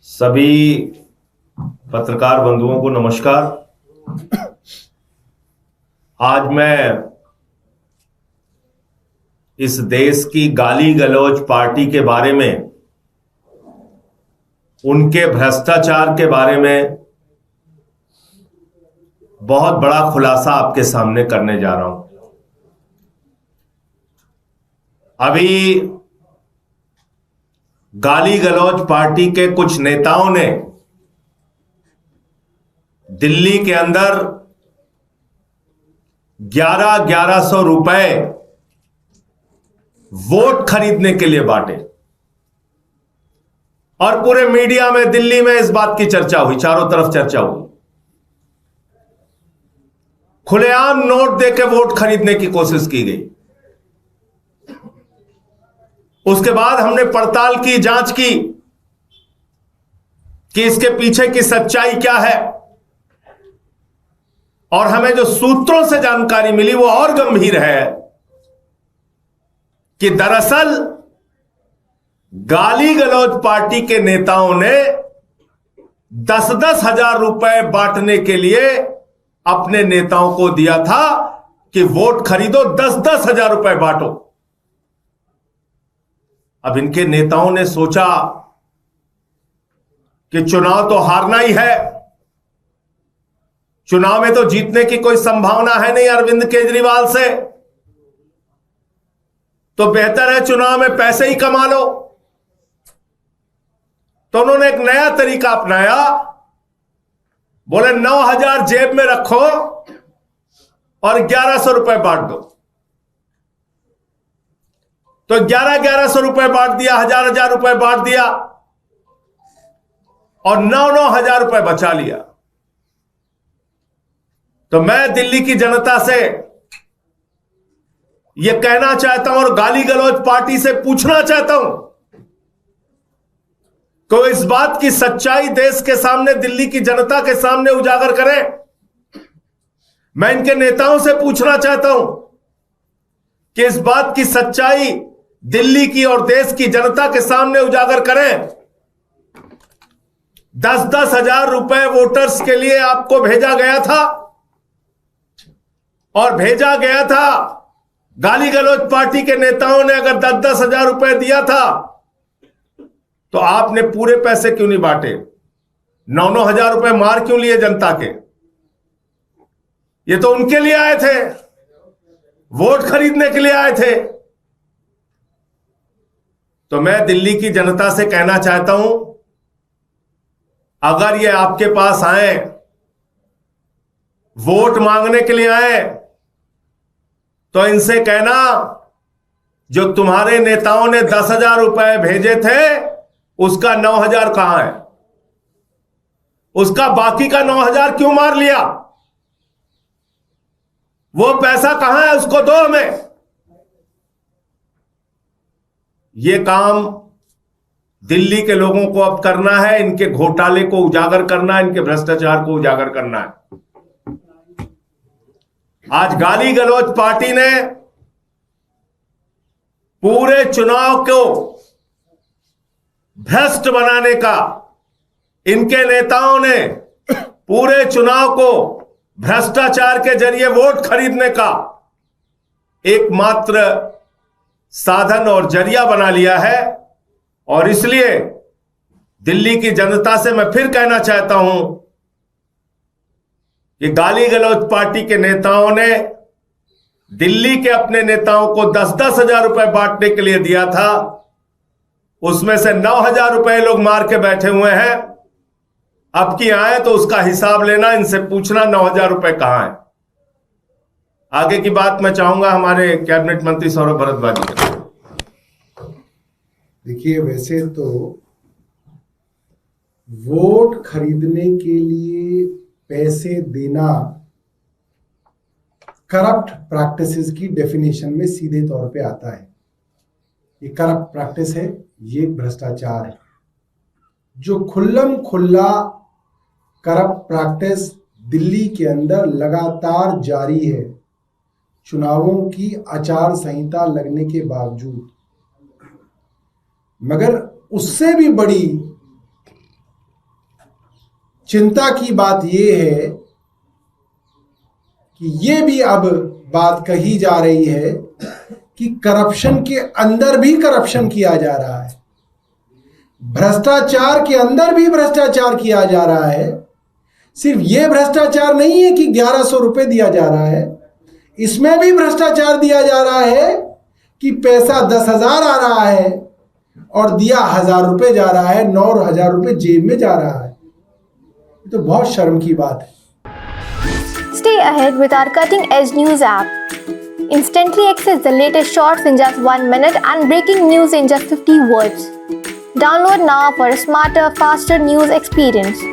सभी पत्रकार बंधुओं को नमस्कार। आज मैं इस देश की गाली गलौज पार्टी के बारे में, उनके भ्रष्टाचार के बारे में बहुत बड़ा खुलासा आपके सामने करने जा रहा हूं। अभी गाली गलौज पार्टी के कुछ नेताओं ने दिल्ली के अंदर 1100 रुपए वोट खरीदने के लिए बांटे और पूरे मीडिया में दिल्ली में इस बात की चर्चा हुई, चारों तरफ चर्चा हुई। खुलेआम नोट देके वोट खरीदने की कोशिश की गई। उसके बाद हमने पड़ताल की, जांच की कि इसके पीछे की सच्चाई क्या है, और हमें जो सूत्रों से जानकारी मिली वो और गंभीर है कि दरअसल गाली गलौज पार्टी के नेताओं ने 10-10 हजार रुपए बांटने के लिए अपने नेताओं को दिया था कि वोट खरीदो, 10-10 हजार रुपए बांटो। अब इनके नेताओं ने सोचा कि चुनाव तो हारना ही है, चुनाव में तो जीतने की कोई संभावना है नहीं अरविंद केजरीवाल से, तो बेहतर है चुनाव में पैसे ही कमा लो। तो उन्होंने एक नया तरीका अपनाया, बोले 9,000 जेब में रखो और 1100 रुपए बांट दो। तो 1100 रुपए बांट दिया, 1000 रुपए बांट दिया और 9,000 रुपए बचा लिया। तो मैं दिल्ली की जनता से यह कहना चाहता हूं और गाली गलौज पार्टी से पूछना चाहता हूं कि इस बात की सच्चाई देश के सामने, दिल्ली की जनता के सामने उजागर करें। मैं इनके नेताओं से पूछना चाहता हूं कि इस बात की सच्चाई दिल्ली की और देश की जनता के सामने उजागर करें। 10-10 हजार रुपए वोटर्स के लिए आपको भेजा गया था, और भेजा गया था, गाली गलौज पार्टी के नेताओं ने अगर 10-10 हजार रुपए दिया था तो आपने पूरे पैसे क्यों नहीं बांटे? 9-9 हजार रुपए मार क्यों लिए जनता के? ये तो उनके लिए आए थे, वोट खरीदने के लिए आए थे। तो मैं दिल्ली की जनता से कहना चाहता हूं, अगर ये आपके पास आए, वोट मांगने के लिए आए, तो इनसे कहना जो तुम्हारे नेताओं ने 10,000 रुपए भेजे थे उसका 9,000 कहां है? उसका बाकी का 9,000 क्यों मार लिया? वो पैसा कहां है? उसको दो हमें। यह काम दिल्ली के लोगों को अब करना है, इनके घोटाले को उजागर करना है, इनके भ्रष्टाचार को उजागर करना है। आज गाली गलौज पार्टी ने पूरे चुनाव को भ्रष्ट बनाने का, इनके नेताओं ने पूरे चुनाव को भ्रष्टाचार के जरिए वोट खरीदने का एकमात्र साधन और जरिया बना लिया है। और इसलिए दिल्ली की जनता से मैं फिर कहना चाहता हूं कि गाली गलौज पार्टी के नेताओं ने दिल्ली के अपने नेताओं को 10-10 हजार रुपए बांटने के लिए दिया था, उसमें से 9,000 रुपए लोग मार के बैठे हुए हैं। अब की आए तो उसका हिसाब लेना, इनसे पूछना 9,000 रुपए कहां है। आगे की बात मैं चाहूंगा हमारे कैबिनेट मंत्री सौरभ भारद्वाज जी। देखिए, वैसे तो वोट खरीदने के लिए पैसे देना करप्ट प्रैक्टिसेस की डेफिनेशन में सीधे तौर पे आता है। ये करप्ट प्रैक्टिस है, ये भ्रष्टाचार है। जो खुल्लम खुल्ला करप्ट प्रैक्टिस दिल्ली के अंदर लगातार जारी है, चुनावों की आचार संहिता लगने के बावजूद। मगर उससे भी बड़ी चिंता की बात ये है कि ये भी अब बात कही जा रही है कि करप्शन के अंदर भी करप्शन किया जा रहा है, भ्रष्टाचार के अंदर भी भ्रष्टाचार किया जा रहा है। सिर्फ ये भ्रष्टाचार नहीं है कि 1100 रुपए दिया जा रहा है, इसमें भी भ्रष्टाचार दिया जा रहा है कि पैसा 10,000 आ रहा है और दिया 1,000 रुपए जा रहा है, 9,000 रुपए जेब में जा रहा है। ये तो बहुत शर्म की बात है। Stay ahead with our cutting-edge news app. Instantly access the latest shorts in just 1 minute and breaking news in just 50 words. Download now for a smarter, faster news experience.